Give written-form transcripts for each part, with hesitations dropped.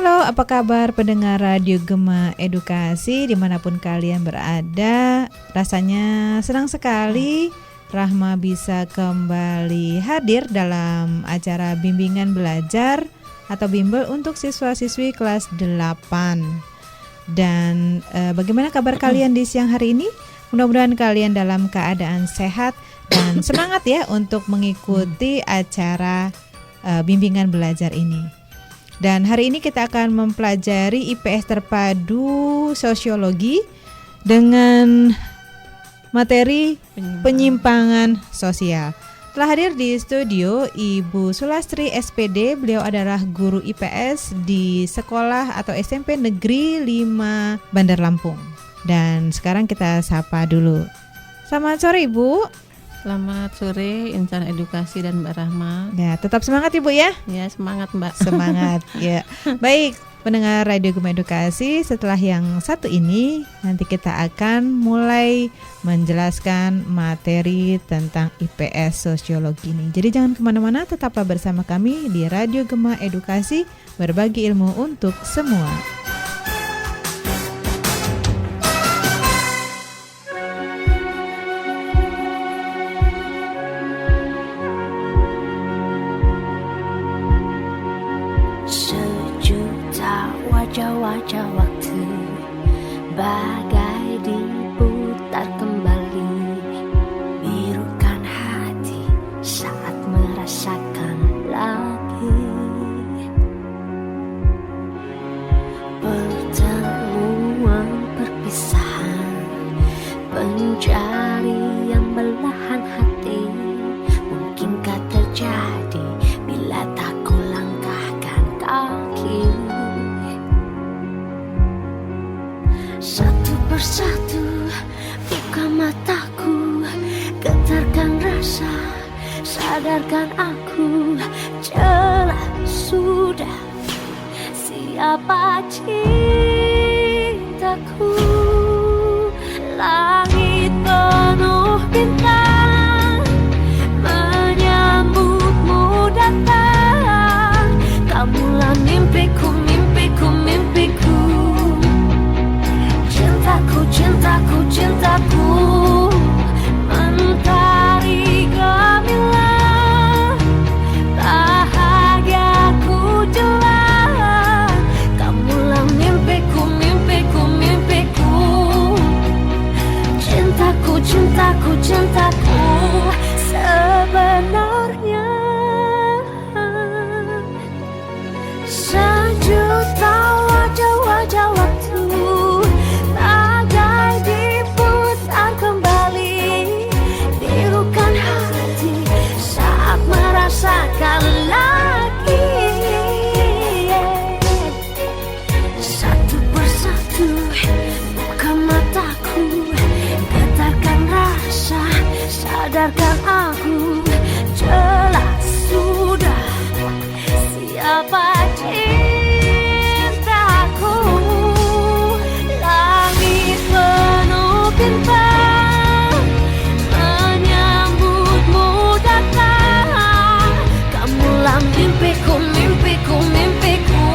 Halo, apa kabar pendengar Radio Gema Edukasi dimanapun kalian berada? Rasanya senang sekali Rahma bisa kembali hadir dalam acara bimbingan belajar atau bimbel untuk siswa-siswi kelas 8. Dan bagaimana kabar kalian di siang hari ini? Mudah-mudahan kalian dalam keadaan sehat dan semangat ya untuk mengikuti acara bimbingan belajar ini. Dan hari ini kita akan mempelajari IPS terpadu sosiologi dengan materi penyimpangan sosial. Telah hadir di studio Ibu Sulastri SPD, beliau adalah guru IPS di sekolah atau SMP Negeri 5 Bandar Lampung. Dan sekarang kita sapa dulu. Selamat sore Ibu. Selamat sore insan edukasi dan Mbak Rahma. Ya, tetap semangat Ibu ya. Ya, semangat Mbak. Semangat ya. Baik, pendengar Radio Gema Edukasi, setelah yang satu ini nanti kita akan mulai menjelaskan materi tentang IPS sosiologi ini. Jadi jangan kemana-mana, tetaplah bersama kami di Radio Gema Edukasi, berbagi ilmu untuk semua. Wajah-wajah waktu bagai diputar kembali, birukan hati saat merasakan lagi pertemuan perpisahan, pencarian belahan hati. Mungkinkah terjadi bila tak ku langkahkan kaki? Satu persatu buka mataku, getarkan rasa, sadarkan aku, jelas sudah siapa cintaku. Langit penuh bintang menyambutmu datang, kamulah mimpiku, mimpiku, mimpiku. Cintaku, cintaku, cintaku, mentari gemilang, bahagiaku jelas, kamulah mimpiku, mimpiku, mimpiku. Cintaku, cintaku, cintaku, sebenarnya sejuta wajah-wajah waktu bagai diputar kembali, birukan hati saat merasakan lagi. Satu persatu buka mataku, getarkan rasa, sadarkan aku, jelas sudah siapa cintaku. Langit penuh bintang menyambutmu datang, kamulah mimpiku, mimpiku, mimpiku.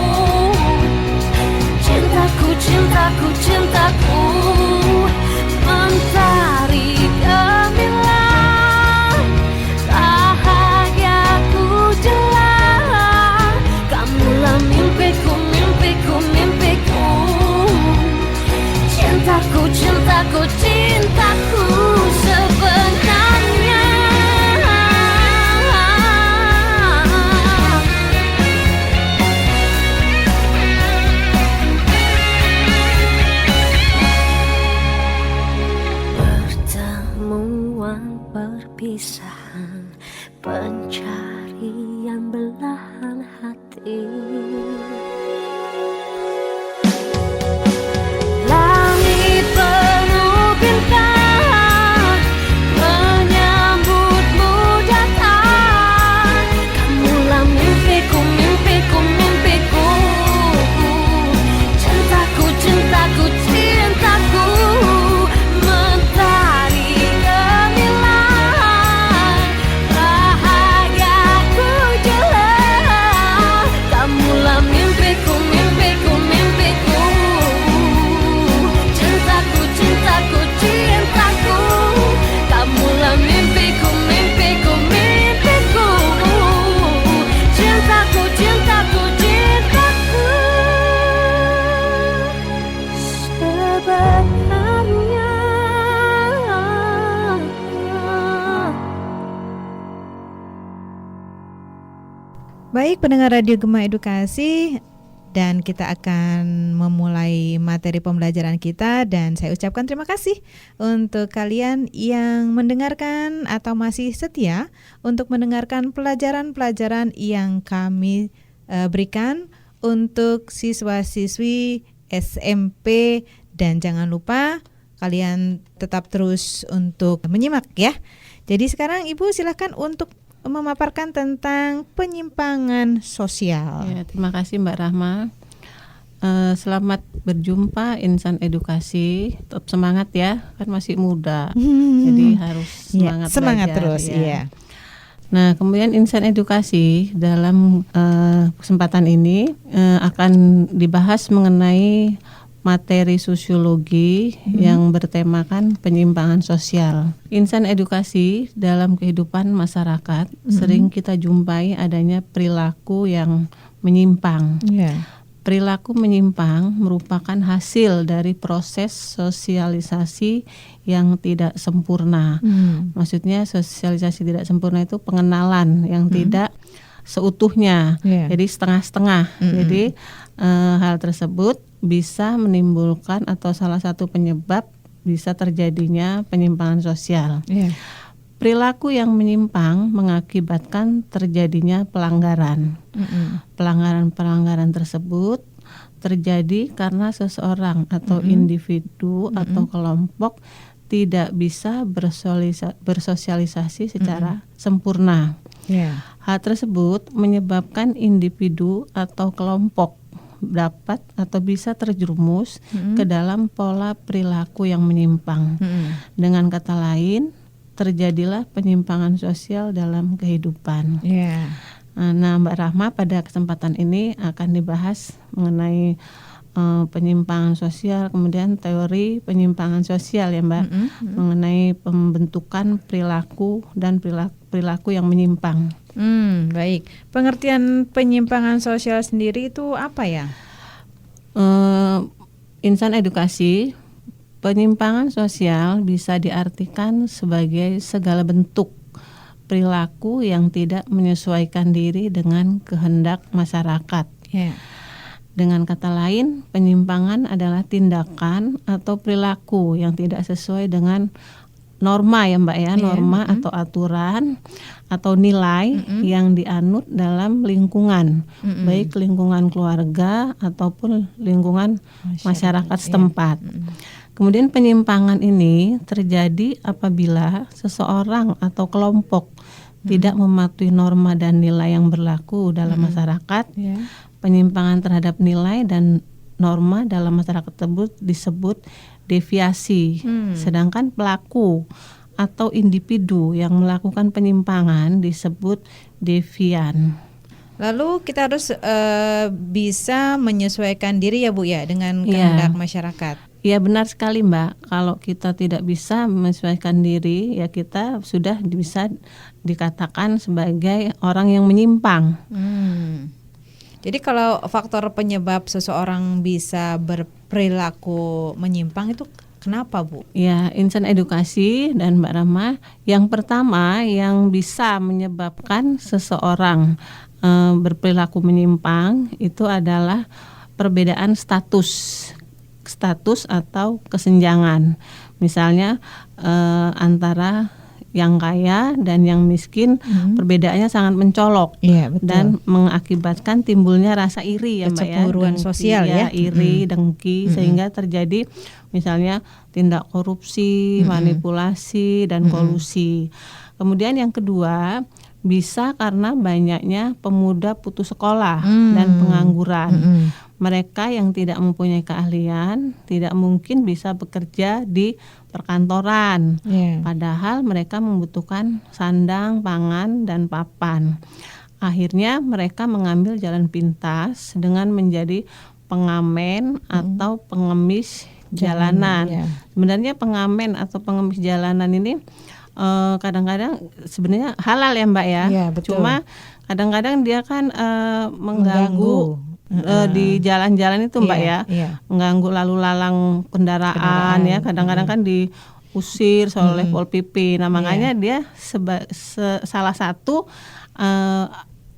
Cintaku, cintaku, cintaku, mentari gemilang, bahagiaku jelas, kamulah mimpiku, mimpiku, mimpiku. Cintaku, cintaku, cintaku, sebenarnya pertemuan perpisahan, pencarian belahan hati. Langit penuh bintang menyambutmu datang, kamulah mimpiku, mimpiku, mimpiku. Cintaku, cintaku, cintaku, mentari gemilang, bahagiaku jelas, kamulah mimpiku, Baik pendengar Radio Gema Edukasi, dan kita akan memulai materi pembelajaran kita, dan saya ucapkan terima kasih untuk kalian yang mendengarkan atau masih setia untuk mendengarkan pelajaran-pelajaran yang kami berikan untuk siswa-siswi SMP, dan jangan lupa kalian tetap terus untuk menyimak ya. Jadi sekarang Ibu silakan untuk memaparkan tentang penyimpangan sosial. Ya, terima kasih Mbak Rahma. Selamat berjumpa insan edukasi. Tetap semangat ya, kan masih muda. Jadi harus semangat belajar, terus ya. iya. Nah, kemudian insan edukasi dalam kesempatan ini akan dibahas mengenai materi sosiologi yang bertemakan penyimpangan sosial. Insan edukasi dalam kehidupan masyarakat sering kita jumpai adanya perilaku yang menyimpang. Perilaku menyimpang merupakan hasil dari proses sosialisasi yang tidak sempurna. Maksudnya sosialisasi tidak sempurna itu pengenalan yang tidak seutuhnya, jadi setengah-setengah. Jadi hal tersebut bisa menimbulkan atau salah satu penyebab bisa terjadinya penyimpangan sosial. Perilaku yang menyimpang mengakibatkan terjadinya pelanggaran. Pelanggaran tersebut terjadi karena seseorang atau individu atau kelompok tidak bisa bersosialisasi secara sempurna. Hal tersebut menyebabkan individu atau kelompok dapat atau bisa terjerumus ke dalam pola perilaku yang menyimpang. Dengan kata lain, terjadilah penyimpangan sosial dalam kehidupan. Nah, Mbak Rahma, pada kesempatan ini akan dibahas mengenai penyimpangan sosial, kemudian teori penyimpangan sosial ya Mbak, mengenai pembentukan perilaku dan perilaku yang menyimpang. Baik, pengertian penyimpangan sosial sendiri itu apa ya? Insan edukasi, penyimpangan sosial bisa diartikan sebagai segala bentuk perilaku yang tidak menyesuaikan diri dengan kehendak masyarakat. Dengan kata lain, penyimpangan adalah tindakan atau perilaku yang tidak sesuai dengan norma ya Mbak ya, norma atau aturan atau nilai yang dianut dalam lingkungan, baik lingkungan keluarga ataupun lingkungan masyarakat setempat. Kemudian penyimpangan ini terjadi apabila seseorang atau kelompok tidak mematuhi norma dan nilai yang berlaku dalam masyarakat. Penyimpangan terhadap nilai dan norma dalam masyarakat tersebut disebut deviasi. Sedangkan pelaku atau individu yang melakukan penyimpangan disebut devian. Lalu kita harus bisa menyesuaikan diri ya Bu ya dengan kehendak masyarakat. Ya benar sekali Mbak. Kalau kita tidak bisa menyesuaikan diri, ya kita sudah bisa dikatakan sebagai orang yang menyimpang. Jadi kalau faktor penyebab seseorang bisa berperilaku menyimpang itu kenapa Bu? Ya, insan edukasi dan Mbak Rahma, yang pertama yang bisa menyebabkan seseorang berperilaku menyimpang itu adalah perbedaan status atau kesenjangan. Misalnya antara yang kaya dan yang miskin, perbedaannya sangat mencolok dan mengakibatkan timbulnya rasa iri ya Mbak ya, kecemburuan sosial ya, iri, dengki, sehingga terjadi misalnya tindak korupsi, manipulasi dan kolusi. Kemudian yang kedua, bisa karena banyaknya pemuda putus sekolah dan pengangguran. Mereka yang tidak mempunyai keahlian tidak mungkin bisa bekerja di perkantoran, padahal mereka membutuhkan sandang, pangan, dan papan. Akhirnya mereka mengambil jalan pintas dengan menjadi pengamen atau pengemis jalanan. Sebenarnya pengamen atau pengemis jalanan ini kadang-kadang sebenarnya halal ya Mbak ya, cuma kadang-kadang dia kan mengganggu di jalan-jalan itu Mbak ya, mengganggu lalu lalang kendaraan ya, kadang-kadang kan diusir oleh Pol PP. Nah makanya dia salah satu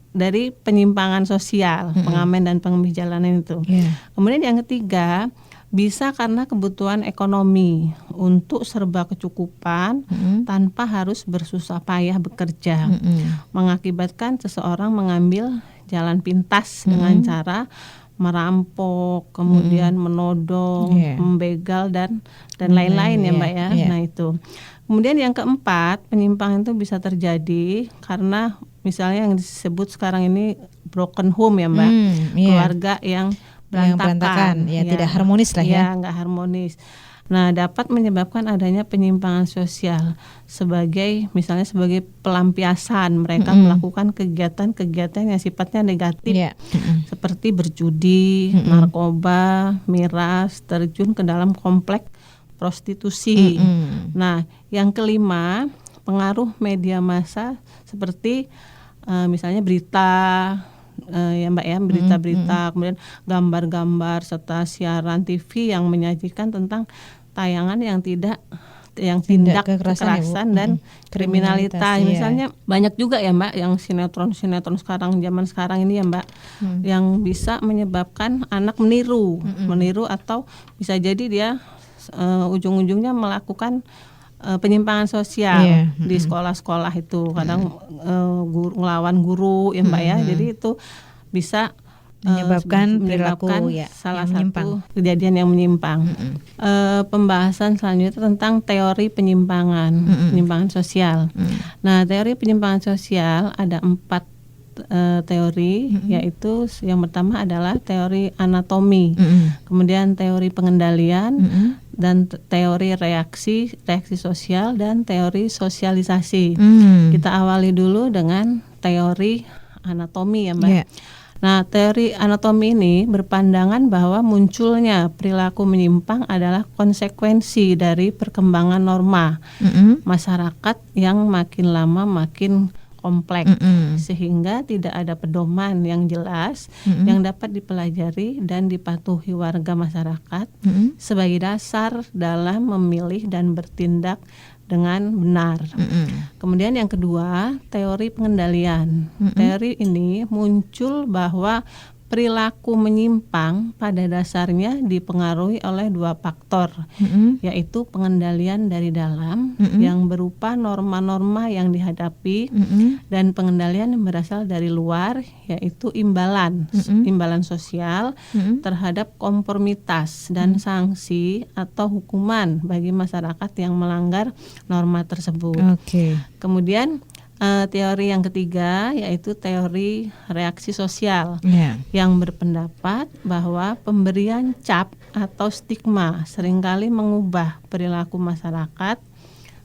dari penyimpangan sosial, pengamen dan pengejalanan itu. Ya. Kemudian yang ketiga, bisa karena kebutuhan ekonomi untuk serba kecukupan tanpa harus bersusah payah bekerja, mengakibatkan seseorang mengambil jalan pintas dengan cara merampok, kemudian menodong, membegal dan lain-lain ya Mbak ya. Nah itu. Kemudian yang keempat, penyimpangan itu bisa terjadi karena misalnya yang disebut sekarang ini broken home ya Mbak, keluarga yang berantakan, ya, tidak harmonis lah ya. Nggak harmonis. Nah, dapat menyebabkan adanya penyimpangan sosial misalnya sebagai pelampiasan mereka melakukan kegiatan-kegiatan yang sifatnya negatif, seperti berjudi, narkoba, miras, terjun ke dalam kompleks prostitusi. Nah, yang kelima, pengaruh media massa seperti misalnya berita. Ya Mbak ya, berita-berita, kemudian gambar-gambar serta siaran TV yang menyajikan tentang tayangan yang tindak kekerasan dan kriminalitas. Misalnya banyak juga ya Mbak yang sinetron zaman sekarang ini ya Mbak, yang bisa menyebabkan anak meniru atau bisa jadi dia ujung-ujungnya melakukan penyimpangan sosial di sekolah-sekolah itu, kadang ngelawan guru ya Mbak ya. Jadi itu bisa menyebabkan perilaku salah satu kejadian yang menyimpang. Pembahasan selanjutnya tentang teori penyimpangan sosial. Nah, teori penyimpangan sosial ada 4 teori, yaitu yang pertama adalah teori anatomi, kemudian teori pengendalian, dan teori reaksi sosial, dan teori sosialisasi. Kita awali dulu dengan teori anatomi ya Mbak. Nah, teori anatomi ini berpandangan bahwa munculnya perilaku menyimpang adalah konsekuensi dari perkembangan norma masyarakat yang makin lama makin kompleks, sehingga tidak ada pedoman yang jelas yang dapat dipelajari dan dipatuhi warga masyarakat sebagai dasar dalam memilih dan bertindak dengan benar. Kemudian yang kedua, teori pengendalian. Teori ini muncul bahwa perilaku menyimpang pada dasarnya dipengaruhi oleh 2 faktor, yaitu pengendalian dari dalam yang berupa norma-norma yang dihadapi, dan pengendalian yang berasal dari luar, yaitu imbalan sosial terhadap konformitas dan sanksi atau hukuman bagi masyarakat yang melanggar norma tersebut. Kemudian teori yang ketiga yaitu teori reaksi sosial, yang berpendapat bahwa pemberian cap atau stigma seringkali mengubah perilaku masyarakat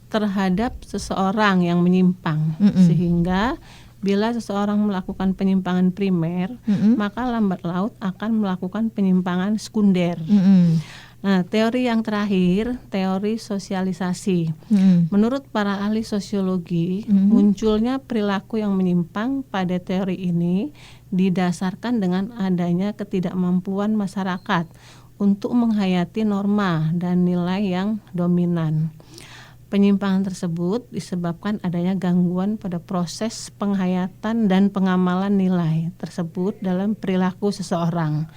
terhadap seseorang yang menyimpang, sehingga bila seseorang melakukan penyimpangan primer, maka lambat laun akan melakukan penyimpangan sekunder. Nah, teori yang terakhir, teori sosialisasi. Menurut para ahli sosiologi, munculnya perilaku yang menyimpang pada teori ini didasarkan dengan adanya ketidakmampuan masyarakat untuk menghayati norma dan nilai yang dominan. Penyimpangan tersebut disebabkan adanya gangguan pada proses penghayatan dan pengamalan nilai tersebut dalam perilaku seseorang.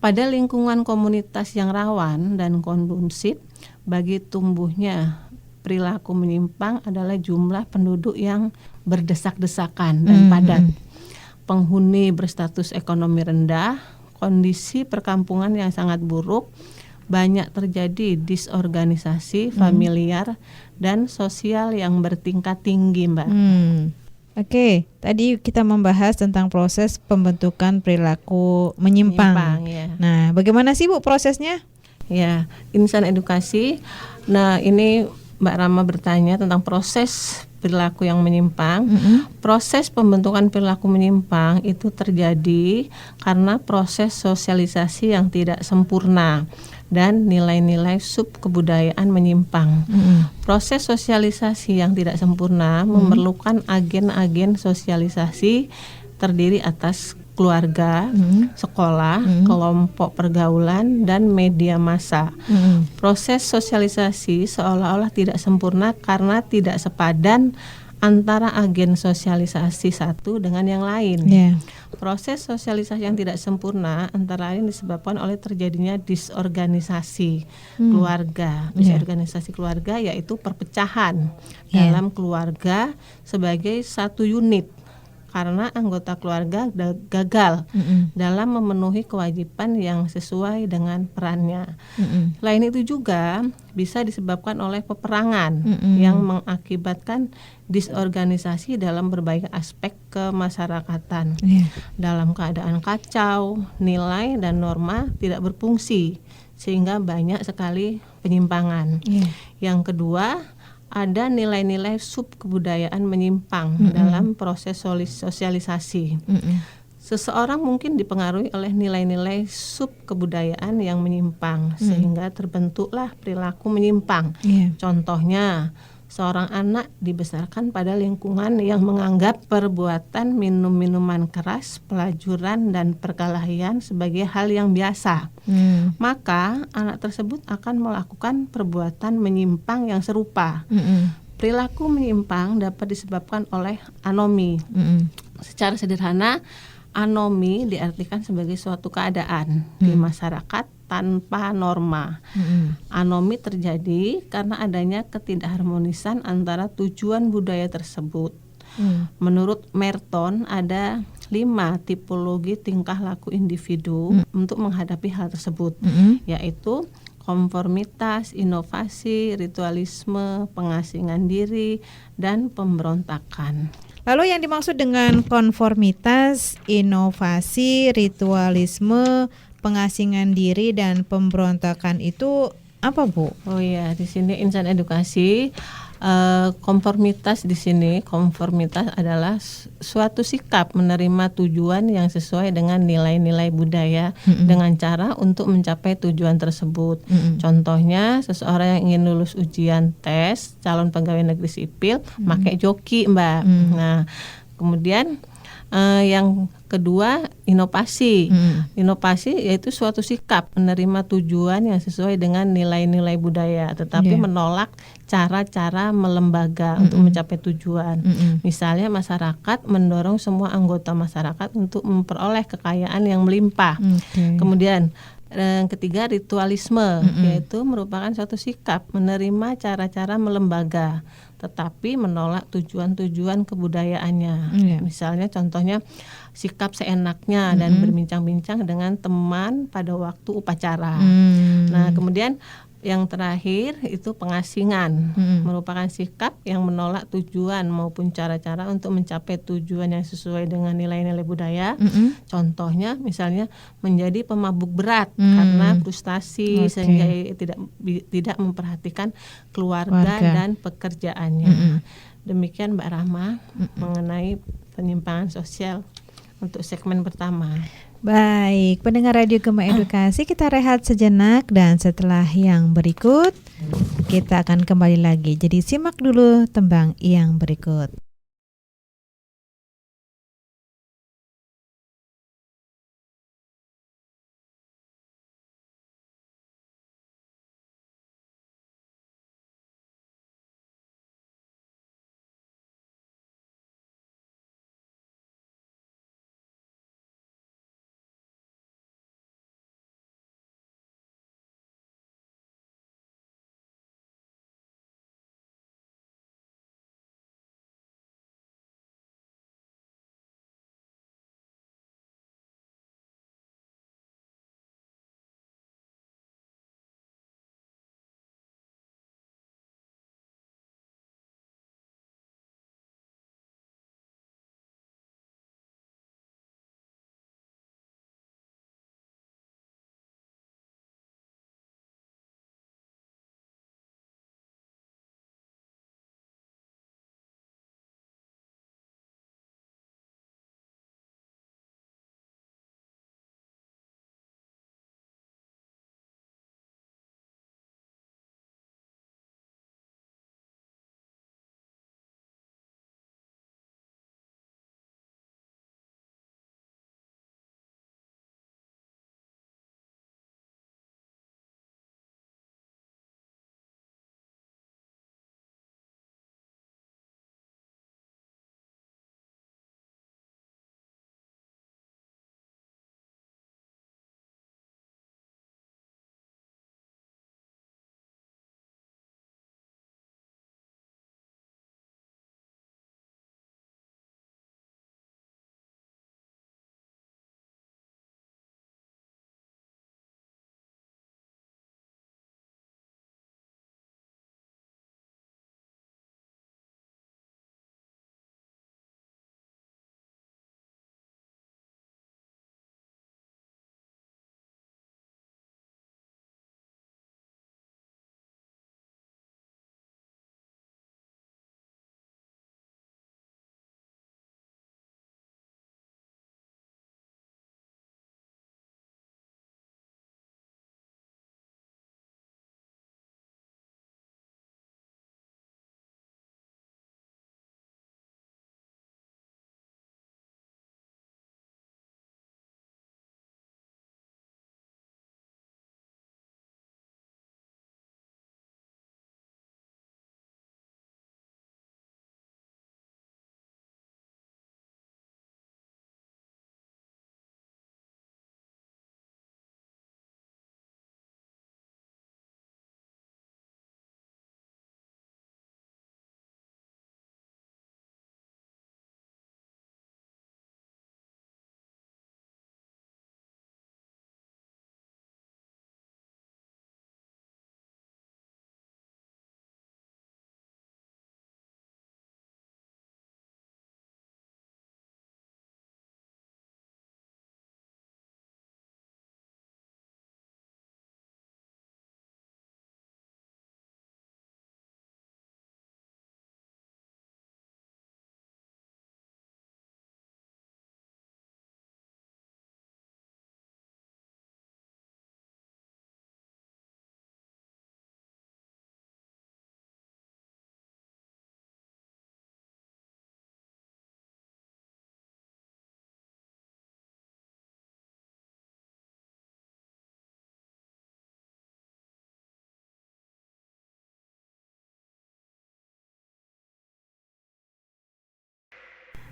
Pada lingkungan komunitas yang rawan dan kondusif bagi tumbuhnya perilaku menyimpang adalah jumlah penduduk yang berdesak-desakan dan padat, penghuni berstatus ekonomi rendah, kondisi perkampungan yang sangat buruk, banyak terjadi disorganisasi familiar dan sosial yang bertingkat tinggi, Mbak. Oke, tadi kita membahas tentang proses pembentukan perilaku menyimpang. Ya. Nah, bagaimana sih Bu prosesnya? Ya, Insan Edukasi. Nah, ini Mbak Rama bertanya tentang proses perilaku yang menyimpang. Proses pembentukan perilaku menyimpang itu terjadi karena proses sosialisasi yang tidak sempurna dan nilai-nilai subkebudayaan menyimpang. Proses sosialisasi yang tidak sempurna memerlukan agen-agen sosialisasi terdiri atas keluarga, sekolah, kelompok pergaulan, dan media massa. Proses sosialisasi seolah-olah tidak sempurna karena tidak sepadan antara agen sosialisasi satu dengan yang lain. Ya. Proses sosialisasi yang tidak sempurna antara lain disebabkan oleh terjadinya disorganisasi keluarga. Disorganisasi keluarga yaitu perpecahan dalam keluarga sebagai satu unit karena anggota keluarga gagal dalam memenuhi kewajiban yang sesuai dengan perannya. Lain itu juga bisa disebabkan oleh peperangan yang mengakibatkan disorganisasi dalam berbagai aspek kemasyarakatan. Dalam keadaan kacau, nilai dan norma tidak berfungsi sehingga banyak sekali penyimpangan. Yang kedua, ada nilai-nilai sub kebudayaan menyimpang dalam proses sosialisasi. Seseorang mungkin dipengaruhi oleh nilai-nilai sub kebudayaan yang menyimpang sehingga terbentuklah perilaku menyimpang. Contohnya, seorang anak dibesarkan pada lingkungan yang menganggap perbuatan minum minuman keras, pelajuran dan perkelahian sebagai hal yang biasa. Maka anak tersebut akan melakukan perbuatan menyimpang yang serupa. Perilaku menyimpang dapat disebabkan oleh anomi. Secara sederhana, anomi diartikan sebagai suatu keadaan di masyarakat tanpa norma. Anomi terjadi karena adanya ketidakharmonisan antara tujuan budaya tersebut. Menurut Merton ada 5 tipologi tingkah laku individu untuk menghadapi hal tersebut, yaitu konformitas, inovasi, ritualisme, pengasingan diri, dan pemberontakan. Lalu yang dimaksud dengan konformitas, inovasi, ritualisme, pengasingan diri dan pemberontakan itu apa, Bu? Oh iya, di sini Insan Edukasi konformitas adalah suatu sikap menerima tujuan yang sesuai dengan nilai-nilai budaya dengan cara untuk mencapai tujuan tersebut. Contohnya, seseorang yang ingin lulus ujian tes calon pegawai negeri sipil pakai joki, Mbak. Nah, kemudian yang kedua, inovasi. Inovasi yaitu suatu sikap menerima tujuan yang sesuai dengan nilai-nilai budaya, tetapi menolak cara-cara melembaga untuk mencapai tujuan. Misalnya, masyarakat mendorong semua anggota masyarakat untuk memperoleh kekayaan yang melimpah. Kemudian yang ketiga, ritualisme, yaitu merupakan suatu sikap menerima cara-cara melembaga, tetapi menolak tujuan-tujuan kebudayaannya. Misalnya contohnya sikap seenaknya dan berbincang-bincang dengan teman pada waktu upacara. Nah, kemudian yang terakhir itu pengasingan, merupakan sikap yang menolak tujuan maupun cara-cara untuk mencapai tujuan yang sesuai dengan nilai-nilai budaya. Contohnya misalnya menjadi pemabuk berat karena frustasi sehingga tidak memperhatikan keluarga dan pekerjaannya. Demikian Mbak Rahma mengenai penyimpangan sosial untuk segmen pertama. Baik, pendengar Radio Gema Edukasi, kita rehat sejenak dan setelah yang berikut kita akan kembali lagi. Jadi simak dulu tembang yang berikut.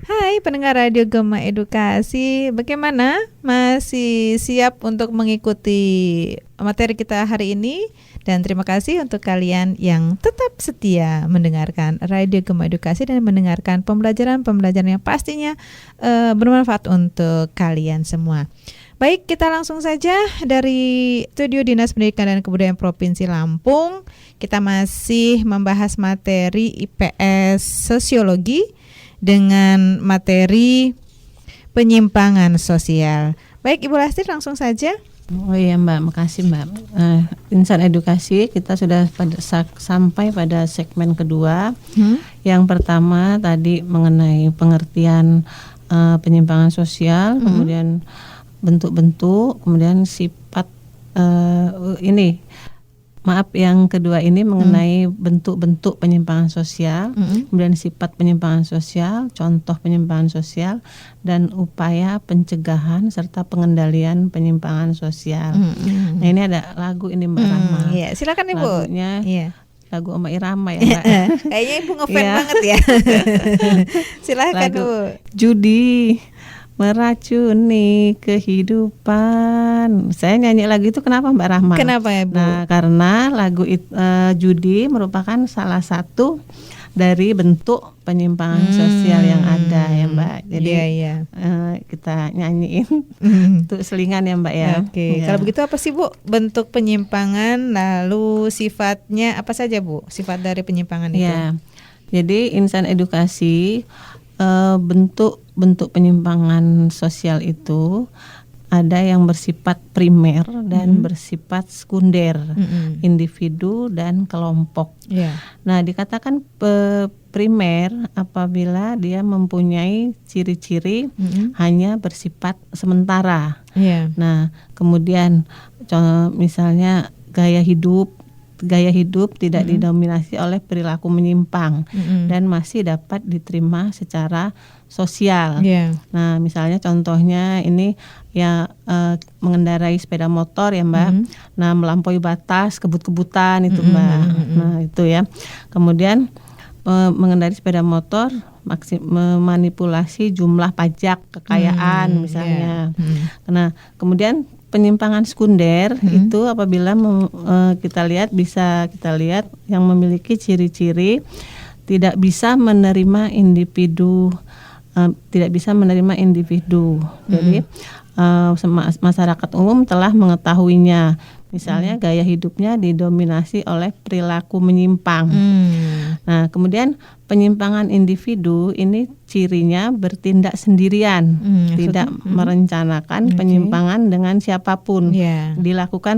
Hai pendengar Radio Gema Edukasi, bagaimana? Masih siap untuk mengikuti materi kita hari ini? Dan terima kasih untuk kalian yang tetap setia mendengarkan Radio Gema Edukasi dan mendengarkan pembelajaran-pembelajaran yang pastinya bermanfaat untuk kalian semua. Baik, kita langsung saja dari Studio Dinas Pendidikan dan Kebudayaan Provinsi Lampung. Kita masih membahas materi IPS Sosiologi dengan materi penyimpangan sosial. Baik, Ibu Lasti, langsung saja. Oh iya Mbak, makasih Mbak. Insan Edukasi kita sudah sampai pada segmen kedua. Yang pertama tadi mengenai pengertian penyimpangan sosial, kemudian bentuk-bentuk, kemudian sifat yang kedua ini mengenai bentuk-bentuk penyimpangan sosial, kemudian sifat penyimpangan sosial, contoh penyimpangan sosial, dan upaya pencegahan serta pengendalian penyimpangan sosial. Nah ini ada lagu ini Mbak Rahma. Iya, silakan Ibu. Lagunya lagu Oma Irama ya Mbak. Kayaknya Ibu ngefans banget ya. Silakan Bu. Judi meracuni kehidupan. Saya nyanyi lagu itu kenapa Mbak Rahma? Kenapa ya Bu? Nah karena lagu judi merupakan salah satu dari bentuk penyimpangan sosial yang ada ya Mbak. Jadi kita nyanyiin untuk selingan ya Mbak ya. Oke. Kalau begitu apa sih Bu bentuk penyimpangan, lalu sifatnya apa saja Bu? Sifat dari penyimpangan itu? Ya. Jadi Insan Edukasi bentuk penyimpangan sosial itu ada yang bersifat primer dan bersifat sekunder, individu dan kelompok. Nah, dikatakan primer apabila dia mempunyai ciri-ciri hanya bersifat sementara. Nah, kemudian misalnya gaya hidup tidak didominasi oleh perilaku menyimpang dan masih dapat diterima secara sosial. Nah, misalnya contohnya ini mengendarai sepeda motor ya Mbak. Nah, melampaui batas, kebut-kebutan itu Mbak. Nah, itu ya. Kemudian mengendarai sepeda motor, memanipulasi jumlah pajak kekayaan misalnya. Nah, kemudian penyimpangan sekunder itu apabila kita lihat yang memiliki ciri-ciri tidak bisa menerima individu, Jadi masyarakat umum telah mengetahuinya. Misalnya gaya hidupnya didominasi oleh perilaku menyimpang. Nah, kemudian penyimpangan individu ini cirinya bertindak sendirian, tidak merencanakan penyimpangan dengan siapapun.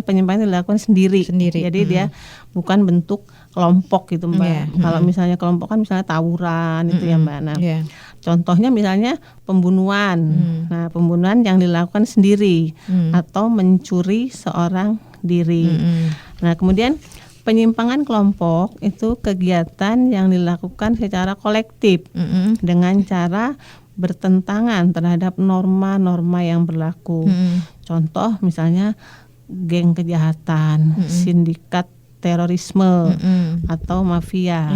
Penyimpangan dilakukan sendiri. Jadi dia bukan bentuk kelompok gitu Mbak. Kalau misalnya kelompok kan misalnya tawuran itu ya Mbak. Nah, contohnya misalnya pembunuhan. Nah, pembunuhan yang dilakukan sendiri atau mencuri seorang diri. Nah, kemudian penyimpangan kelompok itu kegiatan yang dilakukan secara kolektif dengan cara bertentangan terhadap norma-norma yang berlaku. Contoh misalnya geng kejahatan, sindikat terorisme atau mafia.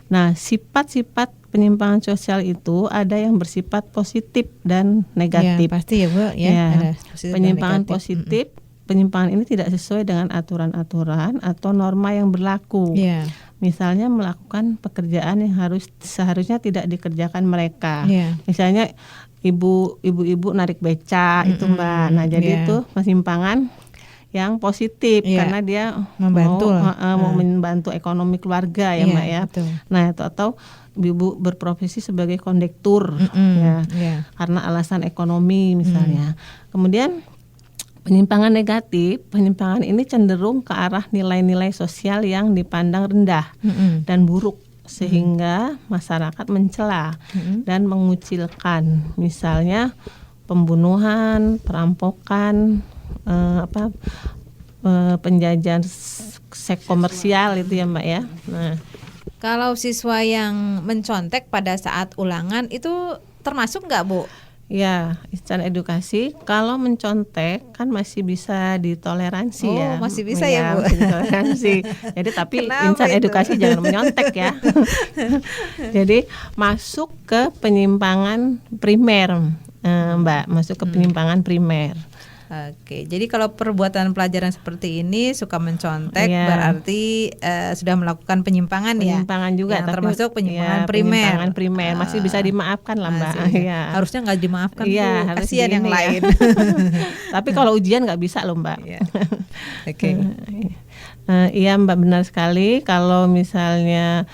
Nah, sifat-sifat penyimpangan sosial itu ada yang bersifat positif dan negatif. Pasti ya Bu ya. Ada penyimpangan positif. Penyimpangan ini tidak sesuai dengan aturan-aturan atau norma yang berlaku. Misalnya melakukan pekerjaan yang seharusnya tidak dikerjakan mereka. Misalnya ibu-ibu narik beca itu Mbak. Nah, jadi itu penyimpangan yang positif karena dia mau membantu ekonomi keluarga ya Mbak ya. Betul. Nah, itu atau ibu berprofesi sebagai kondektur karena alasan ekonomi misalnya. Kemudian penyimpangan negatif, penyimpangan ini cenderung ke arah nilai-nilai sosial yang dipandang rendah dan buruk sehingga masyarakat mencela dan mengucilkan, misalnya pembunuhan, perampokan, penjajahan seks komersial itu ya Mbak ya. Nah, kalau siswa yang mencontek pada saat ulangan itu termasuk nggak Bu? Ya, insan edukasi kalau mencontek kan masih bisa ditoleransi Oh, ya. masih bisa ya, Bu? Masih ditoleransi. Jadi tapi Kenapa insan itu? edukasi jangan menyontek ya. Jadi masuk ke penyimpangan primer, Mbak, masuk ke penyimpangan primer. Oke, jadi kalau perbuatan pelajaran seperti ini suka mencontek Iya. berarti sudah melakukan penyimpangan ya. Penyimpangan juga, Yang tapi termasuk penyimpangan ya, primer. penyimpangan primer masih bisa dimaafkan lah, Mbak. Masih. Iya. Harusnya nggak dimaafkan, Iya, Bu. harus Kasihan yang gini ya. lain. Tapi kalau ujian nggak bisa loh, Mbak. Iya. Oke. Iya, Mbak, benar sekali. Kalau misalnya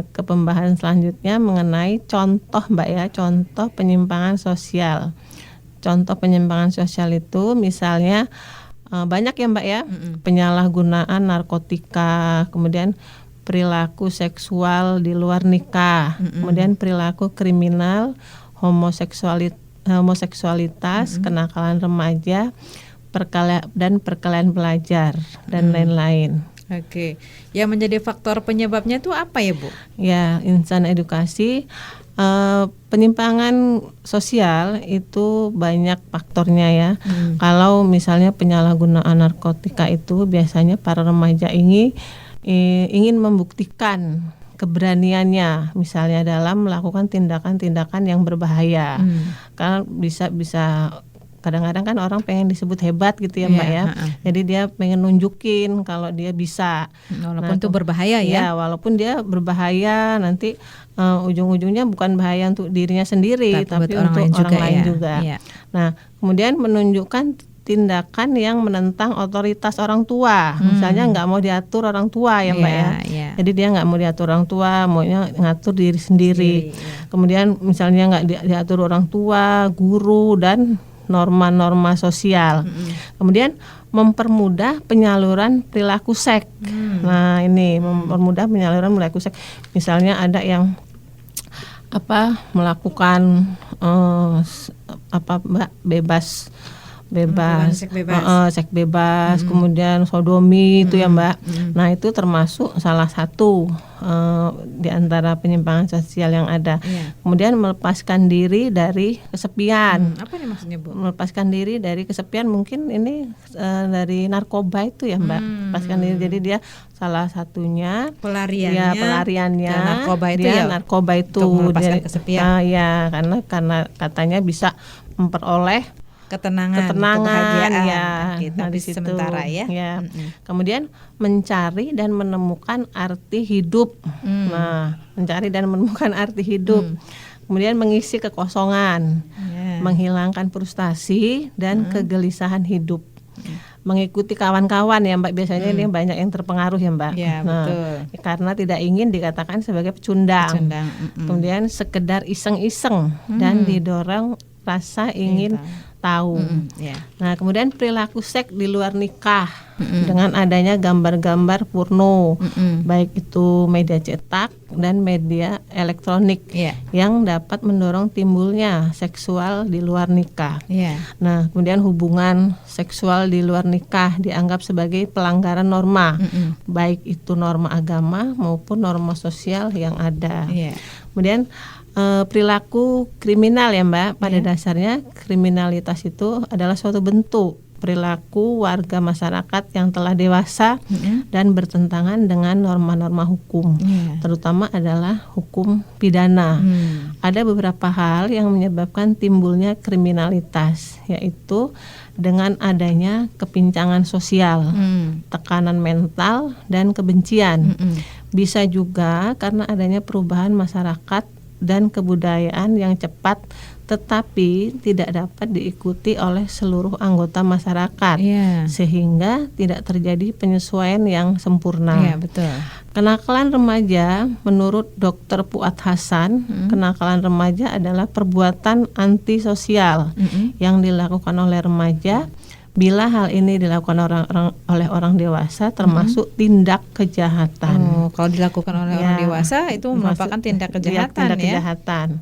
ke pembahasan selanjutnya mengenai contoh, Mbak ya, contoh penyimpangan sosial. Contoh penyimpangan sosial itu misalnya banyak ya, Mbak ya, penyalahgunaan narkotika, kemudian perilaku seksual di luar nikah, kemudian perilaku kriminal, homoseksualitas, kenakalan remaja, dan perkelahian pelajar dan lain-lain. Oke. Yang menjadi faktor penyebabnya itu apa ya, Bu? Ya, insan edukasi, penyimpangan sosial itu banyak faktornya ya. Kalau misalnya penyalahgunaan narkotika itu biasanya para remaja ingin membuktikan keberaniannya, misalnya dalam melakukan tindakan-tindakan yang berbahaya. Karena bisa kadang-kadang kan orang pengen disebut hebat gitu ya, Mbak ya. Jadi dia pengen nunjukin kalau dia bisa. Walaupun itu berbahaya ya. Ya, walaupun dia berbahaya, nanti ujung-ujungnya bukan bahaya untuk dirinya sendiri, tapi buat untuk orang lain ya. juga. Iya. Nah, kemudian menunjukkan tindakan yang menentang otoritas orang tua. Misalnya nggak mau diatur orang tua ya, Mbak ya. Iya. Jadi dia nggak mau diatur orang tua, maunya ngatur diri sendiri. Kemudian misalnya nggak diatur orang tua, guru, dan norma-norma sosial. Kemudian mempermudah penyaluran perilaku seks. Nah, ini mempermudah penyaluran perilaku seks. Misalnya ada yang melakukan Mbak, bebas seks bebas, kemudian sodomi itu ya, Mbak. Nah, itu termasuk salah satu di antara penyimpangan sosial yang ada. Kemudian melepaskan diri dari kesepian. Apa nih maksudnya, Bu? Melepaskan diri dari kesepian, mungkin ini dari narkoba itu ya, Mbak. Melepaskan diri, jadi dia salah satunya pelariannya narkoba itu dia ya, narkoba itu untuk melepaskan kesepian. Ya, karena katanya bisa memperoleh ketenangan kebahagiaan ya. Tapi sementara ya. Kemudian mencari dan menemukan arti hidup. Nah, mencari dan menemukan arti hidup. Kemudian mengisi kekosongan, menghilangkan frustasi dan kegelisahan hidup. Mengikuti kawan-kawan ya, Mbak, biasanya ini banyak yang terpengaruh ya, Mbak. Ya, betul. Karena tidak ingin dikatakan sebagai pecundang. Kemudian sekedar iseng-iseng dan didorong rasa ingin tahu. Nah, kemudian perilaku seks di luar nikah dengan adanya gambar-gambar porno, baik itu media cetak dan media elektronik yang dapat mendorong timbulnya seksual di luar nikah. Nah, kemudian hubungan seksual di luar nikah dianggap sebagai pelanggaran norma, baik itu norma agama maupun norma sosial yang ada. Kemudian perilaku kriminal ya, Mbak. Pada dasarnya kriminalitas itu adalah suatu bentuk perilaku warga masyarakat yang telah dewasa dan bertentangan dengan norma-norma hukum, terutama adalah hukum pidana. Ada beberapa hal yang menyebabkan timbulnya kriminalitas, yaitu dengan adanya kepincangan sosial, tekanan mental, dan kebencian. Bisa juga karena adanya perubahan masyarakat dan kebudayaan yang cepat tetapi tidak dapat diikuti oleh seluruh anggota masyarakat, sehingga tidak terjadi penyesuaian yang sempurna. Betul. Kenakalan remaja, menurut Dr. Fuad Hasan, kenakalan remaja adalah perbuatan antisosial yang dilakukan oleh remaja. Bila hal ini dilakukan oleh orang dewasa, termasuk tindak kejahatan. Kalau dilakukan oleh orang dewasa itu merupakan tindak kejahatan.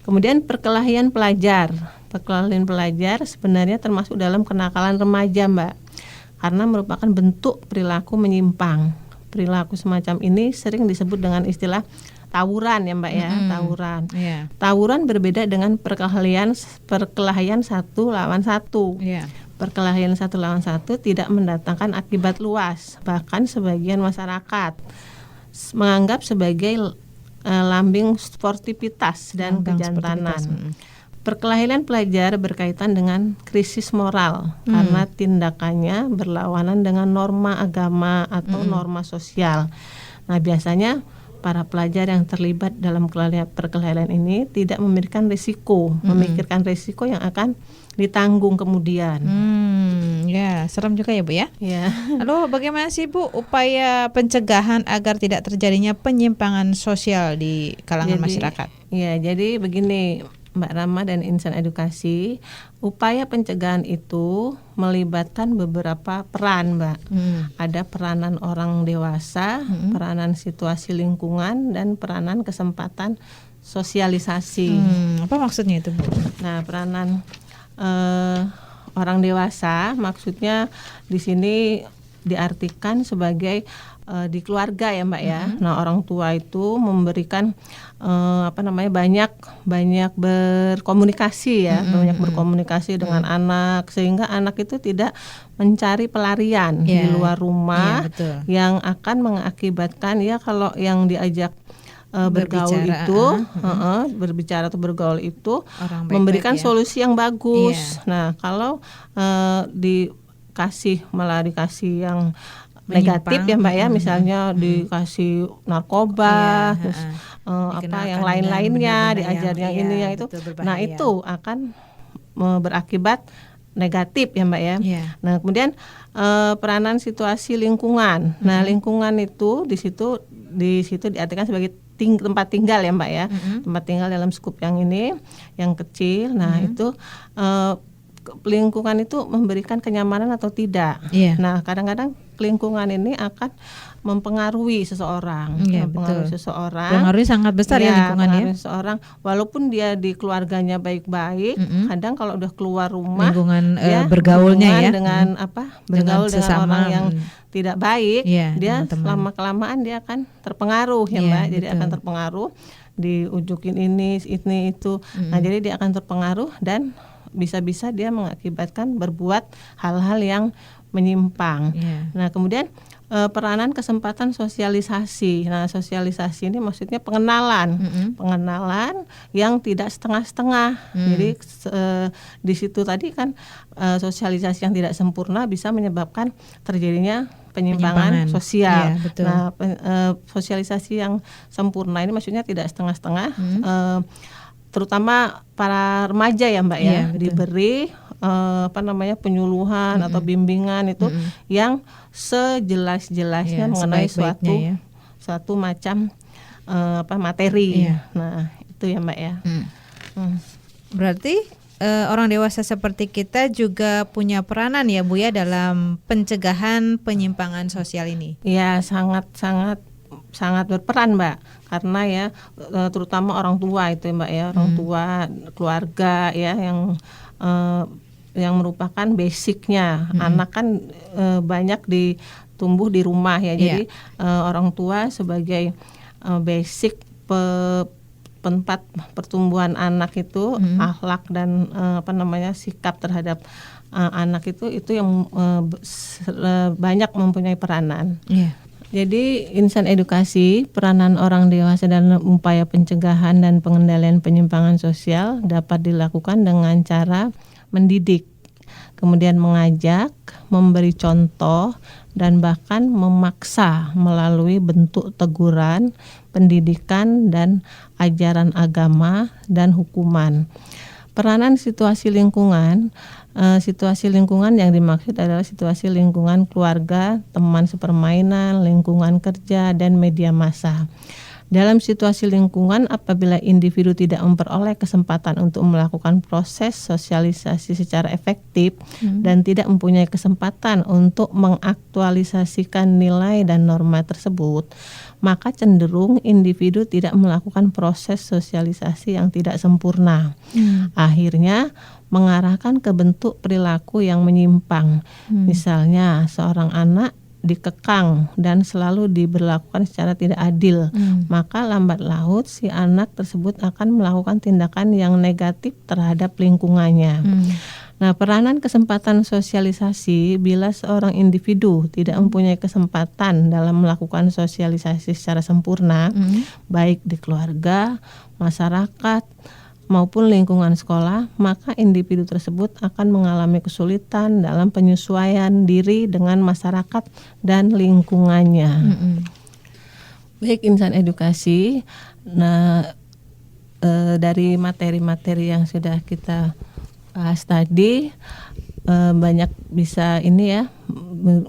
Kemudian perkelahian pelajar. Perkelahian pelajar sebenarnya termasuk dalam kenakalan remaja, Mbak, karena merupakan bentuk perilaku menyimpang. Perilaku semacam ini sering disebut dengan istilah tawuran ya Mbak ya, tawuran. Iya. Tawuran berbeda dengan perkelahian satu lawan satu. Iya. Perkelahian satu lawan satu tidak mendatangkan akibat luas, bahkan sebagian masyarakat menganggap sebagai lambing sportivitas dan Lambang kejantanan. sportivitas, Perkelahian pelajar berkaitan dengan krisis moral karena tindakannya berlawanan dengan norma agama atau norma sosial. Nah, biasanya para pelajar yang terlibat dalam perkelahian ini tidak memikirkan risiko yang akan ditanggung kemudian. Ya, serem juga ya Bu ya. Ya. Lalu bagaimana sih Bu upaya pencegahan agar tidak terjadinya penyimpangan sosial di kalangan masyarakat? Ya, jadi begini Mbak Rama dan Insan Edukasi, upaya pencegahan itu melibatkan beberapa peran, Mbak. Ada peranan orang dewasa, peranan situasi lingkungan, dan peranan kesempatan sosialisasi. Apa maksudnya itu Bu? Nah, peranan orang dewasa maksudnya di sini diartikan sebagai di keluarga ya Mbak ya. Nah, orang tua itu memberikan banyak berkomunikasi ya, banyak berkomunikasi dengan anak sehingga anak itu tidak mencari pelarian di luar rumah yang akan mengakibatkan ya kalau yang diajak berbicara atau bergaul itu memberikan solusi yang bagus. Nah, kalau dikasih yang negatif ya Mbak ya, misalnya dikasih narkoba, terus yang lain-lainnya, diajar yang ini yang itu. Nah, itu akan berakibat negatif ya Mbak ya. Nah, kemudian peranan situasi lingkungan. Nah, lingkungan itu di situ diartikan sebagai tempat tinggal ya Mbak ya. Tempat tinggal dalam skup yang ini, yang kecil. Nah, itu lingkungan itu memberikan kenyamanan atau tidak. Nah, kadang-kadang lingkungan ini akan mempengaruhi seseorang. Pengaruhnya sangat besar ya lingkungan ya. Seseorang walaupun dia di keluarganya baik-baik, kadang kalau udah keluar rumah lingkungan bergaulnya ya dengan bergaul dengan orang yang tidak baik, dia lama-kelamaan dia akan terpengaruh ya Mbak. Jadi akan terpengaruh, diujukin ini itu. Nah, jadi dia akan terpengaruh dan bisa-bisa dia mengakibatkan berbuat hal-hal yang menyimpang. Nah, kemudian peranan kesempatan sosialisasi. Nah, sosialisasi ini maksudnya pengenalan yang tidak setengah-setengah. Jadi di situ tadi kan sosialisasi yang tidak sempurna bisa menyebabkan terjadinya penyimpangan sosial. Nah, sosialisasi yang sempurna ini maksudnya tidak setengah-setengah. Terutama para remaja ya Mbak ya, diberi penyuluhan atau bimbingan itu yang sejelas-jelasnya mengenai suatu macam materi. Nah, itu ya Mbak ya. Berarti orang dewasa seperti kita juga punya peranan ya Bu ya dalam pencegahan penyimpangan sosial ini. Ya, sangat berperan Mbak, karena ya terutama orang tua itu Mbak ya, orang tua, keluarga ya yang merupakan basicnya. Anak kan banyak tumbuh di rumah ya, jadi orang tua sebagai basic tempat pertumbuhan anak itu, akhlak dan sikap terhadap anak itu yang banyak mempunyai peranan. Jadi Insan Edukasi, peranan orang dewasa dalam upaya pencegahan dan pengendalian penyimpangan sosial dapat dilakukan dengan cara mendidik, kemudian mengajak, memberi contoh, dan bahkan memaksa melalui bentuk teguran, pendidikan, dan ajaran agama dan hukuman. Peranan situasi lingkungan yang dimaksud adalah situasi lingkungan keluarga, teman sepermainan, lingkungan kerja, dan media massa. Dalam situasi lingkungan, apabila individu tidak memperoleh kesempatan untuk melakukan proses sosialisasi secara efektif dan tidak mempunyai kesempatan untuk mengaktualisasikan nilai dan norma tersebut, maka cenderung individu tidak melakukan proses sosialisasi yang tidak sempurna. Akhirnya mengarahkan ke bentuk perilaku yang menyimpang. Misalnya seorang anak dikekang dan selalu diberlakukan secara tidak adil, maka lambat laun si anak tersebut akan melakukan tindakan yang negatif terhadap lingkungannya. Nah, peranan kesempatan sosialisasi bila seorang individu tidak mempunyai kesempatan dalam melakukan sosialisasi secara sempurna, baik di keluarga, masyarakat, maupun lingkungan sekolah, maka individu tersebut akan mengalami kesulitan dalam penyesuaian diri dengan masyarakat dan lingkungannya. Baik insan edukasi, nah dari materi-materi yang sudah kita bahas tadi banyak bisa ini ya,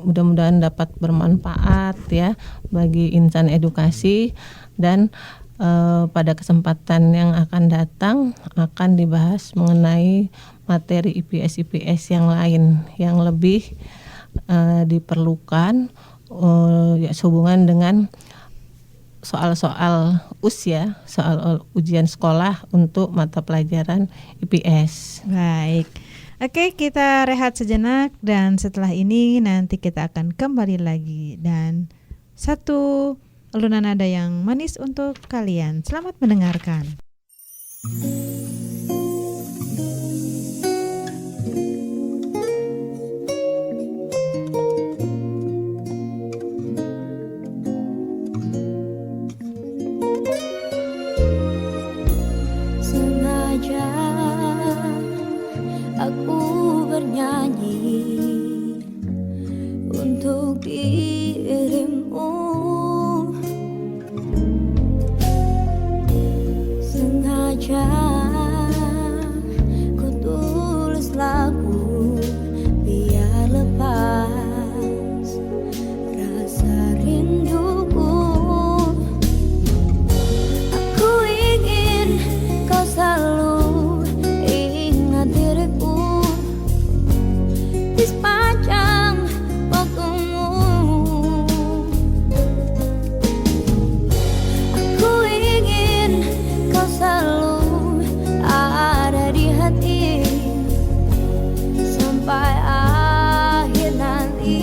mudah-mudahan dapat bermanfaat ya bagi insan edukasi, dan pada kesempatan yang akan datang akan dibahas mengenai materi IPS yang lain yang lebih diperlukan ya sehubungan dengan soal-soal usia, soal ujian sekolah untuk mata pelajaran IPS. Baik. Oke, kita rehat sejenak dan setelah ini nanti kita akan kembali lagi dan satu alunan nada yang manis untuk kalian. Selamat mendengarkan. Sengaja aku bernyanyi untuk dirimu. Sengaja ku tulis lagu biar lepas rasa rinduku. Aku ingin kau selalu ingat diriku di sepanjang waktumu. Aku ingin kau selalu ada di hati sampai akhir nanti.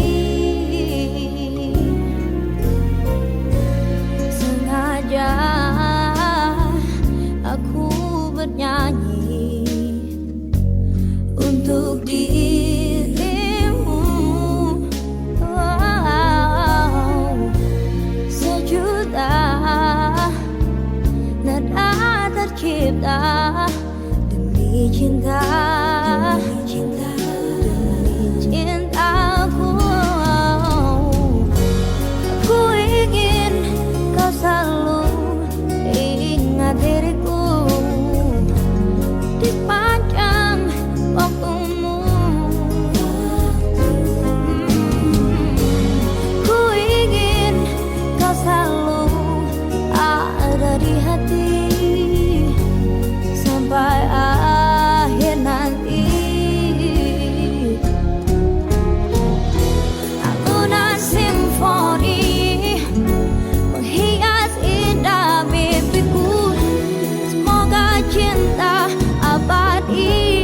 Sengaja aku bernyanyi untuk dirimu. Sejuta nada tercipta demi cinta, demi cintaku. Aku ingin kau selalu ingat diriku di sepanjang waktumu. Ku ingin kau selalu ada di hati sampai akhir nanti. Alunan simfoni menghias indah mimpiku. Semoga cinta abadi.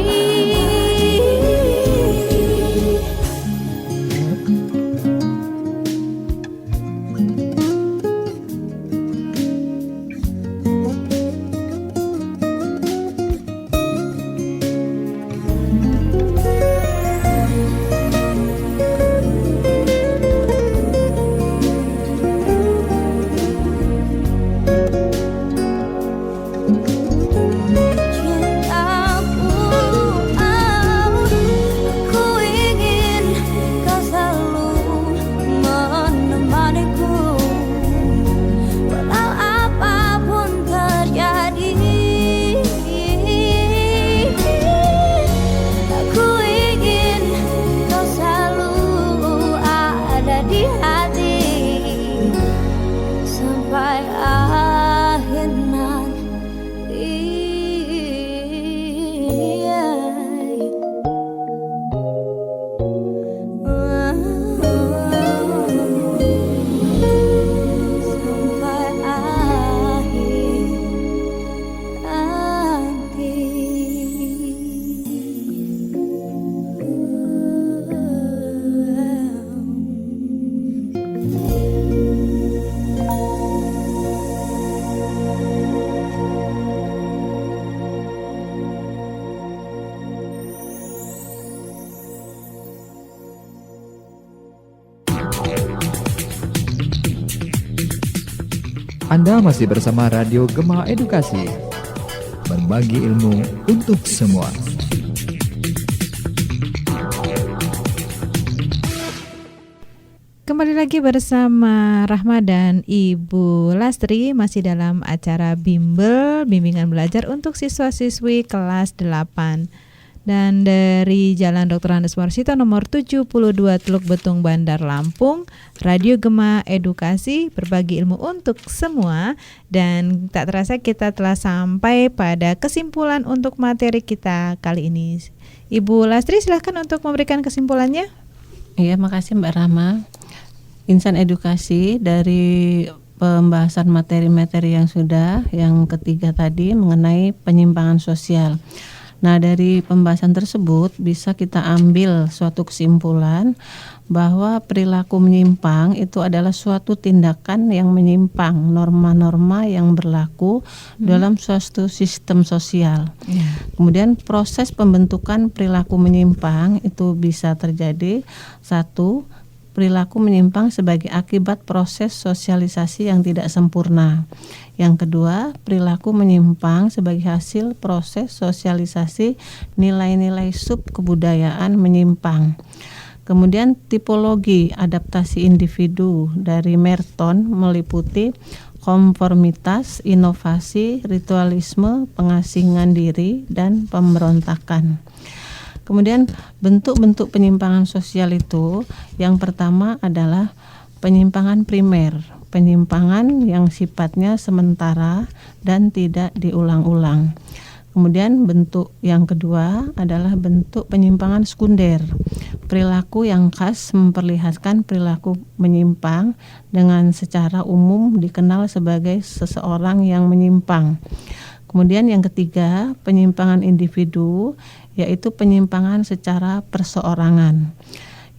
Anda masih bersama Radio Gema Edukasi, berbagi ilmu untuk semua. Kembali lagi bersama Rahma dan Ibu Lastri, masih dalam acara Bimbel, Bimbingan Belajar untuk Siswa-siswi kelas 8. Dan dari Jalan Dr. Andes Warsito nomor 72 Teluk Betung Bandar Lampung, Radio Gema Edukasi, berbagi ilmu untuk semua. Dan tak terasa kita telah sampai pada kesimpulan untuk materi kita kali ini. Ibu Lastri, silahkan untuk memberikan kesimpulannya. Iya, makasih Mbak Rahma. Insan edukasi dari pembahasan materi-materi yang ketiga tadi mengenai penyimpangan sosial. Nah, dari pembahasan tersebut bisa kita ambil suatu kesimpulan bahwa perilaku menyimpang itu adalah suatu tindakan yang menyimpang norma-norma yang berlaku dalam suatu sistem sosial. Kemudian proses pembentukan perilaku menyimpang itu bisa terjadi, satu, perilaku menyimpang sebagai akibat proses sosialisasi yang tidak sempurna. Yang kedua, perilaku menyimpang sebagai hasil proses sosialisasi nilai-nilai subkebudayaan menyimpang. Kemudian tipologi adaptasi individu dari Merton meliputi konformitas, inovasi, ritualisme, pengasingan diri, dan pemberontakan. Kemudian bentuk-bentuk penyimpangan sosial itu, yang pertama adalah penyimpangan primer, penyimpangan yang sifatnya sementara dan tidak diulang-ulang. Kemudian bentuk yang kedua adalah bentuk penyimpangan sekunder, perilaku yang khas memperlihatkan perilaku menyimpang dengan secara umum dikenal sebagai seseorang yang menyimpang. Kemudian yang ketiga, penyimpangan individu, yaitu penyimpangan secara perseorangan.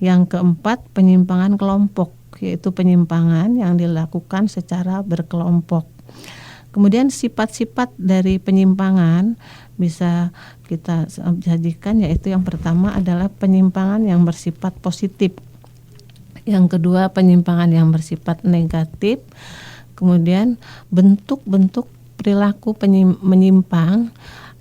Yang keempat, penyimpangan kelompok, yaitu penyimpangan yang dilakukan secara berkelompok. Kemudian sifat-sifat dari penyimpangan bisa kita sajikan, yaitu yang pertama adalah penyimpangan yang bersifat positif. Yang kedua, penyimpangan yang bersifat negatif. Kemudian bentuk-bentuk perilaku menyimpang,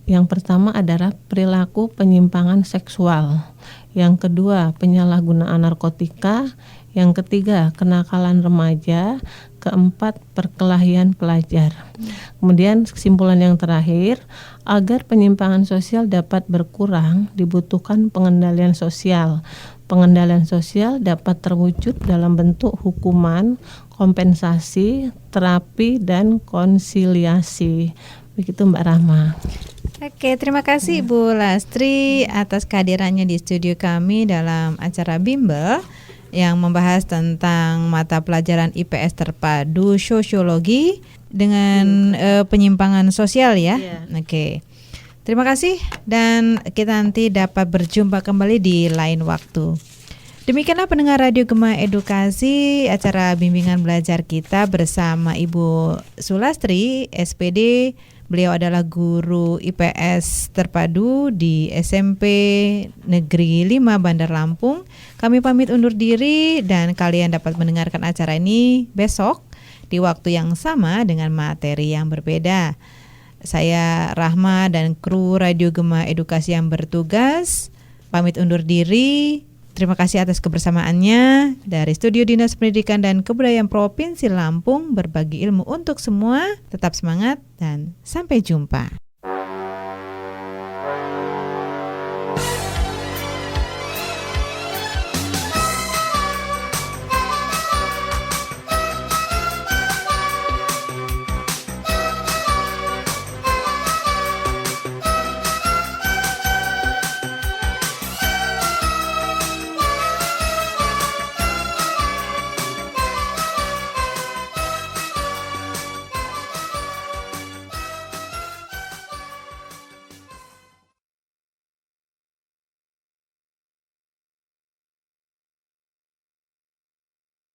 yang pertama adalah perilaku penyimpangan seksual. Yang kedua, penyalahgunaan narkotika. Yang ketiga, kenakalan remaja. Keempat, perkelahian pelajar. Kemudian kesimpulan yang terakhir, agar penyimpangan sosial dapat berkurang, dibutuhkan pengendalian sosial. Pengendalian sosial dapat terwujud dalam bentuk hukuman, kompensasi, terapi, dan konsiliasi. Begitu Mbak Rahma. Oke, terima kasih Ibu Lastri atas kehadirannya di studio kami dalam acara Bimbel yang membahas tentang mata pelajaran IPS terpadu sosiologi dengan penyimpangan sosial ya. Oke. Terima kasih dan kita nanti dapat berjumpa kembali di lain waktu. Demikianlah pendengar Radio Gema Edukasi, acara bimbingan belajar kita bersama Ibu Sulastri, SPD. Beliau adalah guru IPS terpadu di SMP Negeri 5 Bandar Lampung. Kami pamit undur diri dan kalian dapat mendengarkan acara ini besok di waktu yang sama dengan materi yang berbeda. Saya Rahma dan kru Radio Gema Edukasi yang bertugas pamit undur diri. Terima kasih atas kebersamaannya. Dari Studio Dinas Pendidikan dan Kebudayaan Provinsi Lampung, berbagi ilmu untuk semua. Tetap semangat dan sampai jumpa.